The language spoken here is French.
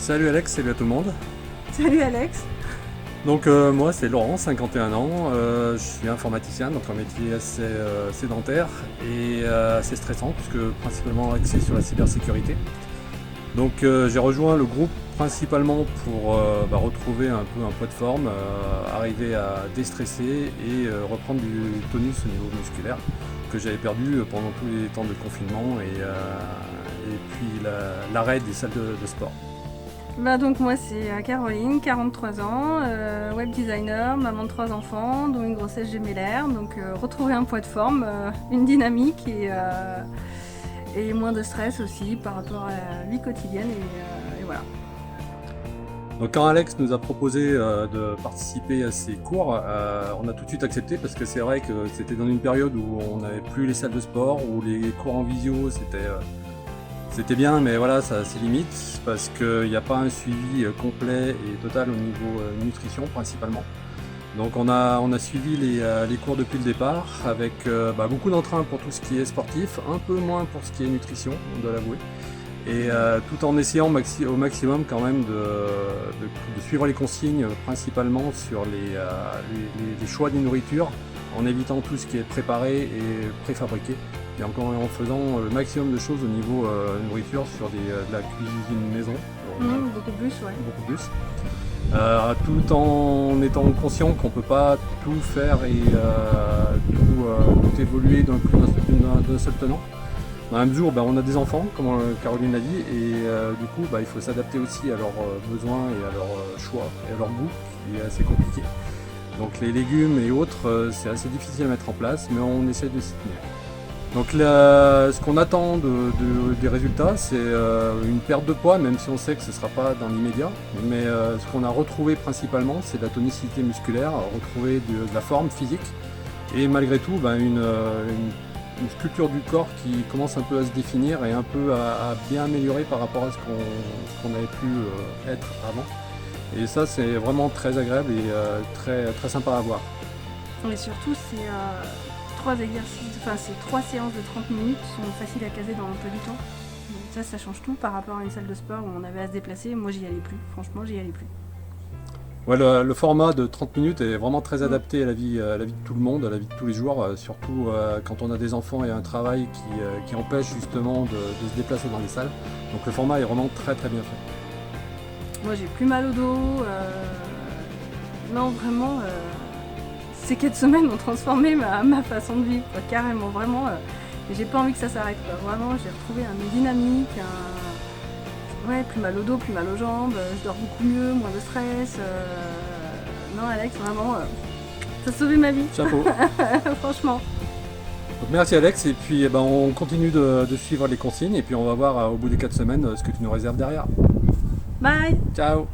Salut Alex, salut à tout le monde. Salut Alex. Donc moi c'est Laurent, 51 ans, je suis informaticien, donc un métier assez sédentaire et assez stressant puisque principalement axé sur la cybersécurité. Donc j'ai rejoint le groupe principalement pour retrouver un peu un poids de forme, arriver à déstresser et reprendre du tonus au niveau musculaire que j'avais perdu pendant tous les temps de confinement et puis l'arrêt des salles de sport. Donc moi c'est Caroline, 43 ans, web designer, maman de 3 enfants, dont une grossesse gémellaire. Donc retrouver un poids de forme, une dynamique et moins de stress aussi par rapport à la vie quotidienne et voilà. Donc quand Alex nous a proposé de participer à ces cours, on a tout de suite accepté parce que c'est vrai que c'était dans une période où on n'avait plus les salles de sport, où les cours en visio c'était bien, mais voilà, ça a ses limites parce qu'il n'y a pas un suivi complet et total au niveau nutrition principalement. Donc on a suivi les cours depuis le départ avec beaucoup d'entrain pour tout ce qui est sportif, un peu moins pour ce qui est nutrition, on doit l'avouer. Et tout en essayant au maximum quand même de suivre les consignes principalement sur les choix des nourritures, en évitant tout ce qui est préparé et préfabriqué, et encore en faisant le maximum de choses au niveau nourriture sur de la cuisine maison. Beaucoup plus, ouais. Beaucoup plus. Tout en étant conscient qu'on ne peut pas tout faire et tout évoluer d'un seul tenant. Dans la mesure où on a des enfants, comme Caroline l'a dit, et du coup il faut s'adapter aussi à leurs besoins et à leurs choix et à leur goût, qui est assez compliqué. Donc les légumes et autres, c'est assez difficile à mettre en place, mais on essaie de s'y tenir. Donc ce qu'on attend des résultats, c'est une perte de poids, même si on sait que ce ne sera pas dans l'immédiat. Mais ce qu'on a retrouvé principalement, c'est de la tonicité musculaire, retrouver de la forme physique, et malgré tout une sculpture du corps qui commence un peu à se définir et un peu à bien améliorer par rapport à ce qu'on avait pu être avant. Et ça, c'est vraiment très agréable et très, très sympa à voir. Et surtout, c'est 3 exercices, ces 3 séances de 30 minutes sont faciles à caser dans l'emploi du temps. Donc ça change tout par rapport à une salle de sport où on avait à se déplacer. Moi, j'y allais plus. Franchement, j'y allais plus. Ouais, le format de 30 minutes est vraiment très adapté à la vie de tout le monde, à la vie de tous les jours, surtout quand on a des enfants et un travail qui empêche justement de se déplacer dans les salles. Donc le format est vraiment très très bien fait. Moi j'ai plus mal au dos. Non vraiment, ces 4 semaines ont transformé ma façon de vivre, quoi, carrément, vraiment. Et j'ai pas envie que ça s'arrête, quoi. Vraiment, j'ai retrouvé une dynamique, plus mal au dos, plus mal aux jambes, je dors beaucoup mieux, moins de stress. Non Alex, vraiment, ça a sauvé ma vie. Chapeau. Franchement. Donc, merci Alex, et puis on continue de suivre les consignes, et puis on va voir au bout des 4 semaines ce que tu nous réserves derrière. Bye. Ciao.